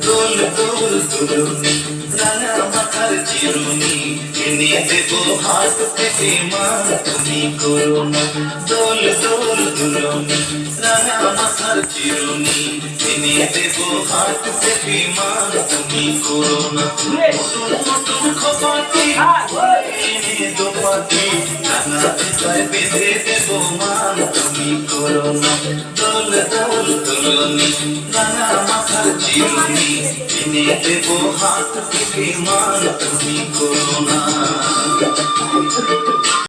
দোল দোল দুলুনি রাঙা মাথার চিরুনি এনে দেবো হাত পেতে মা তুমি করো না। দোল দোল দুলুনি রাঙা মাথার চিরুনি এনে দেবো হাত পেতে মা তুমি করো না। নতুন নতুন খপাতি এনে দোপাতি রাঙা চিতায় বেঁধে দেবো মা তুমি করো না। দোল দোল দুলুনি রাঙা মাথার চিরুনি এনে দেবো হাত পেতে মা তুমি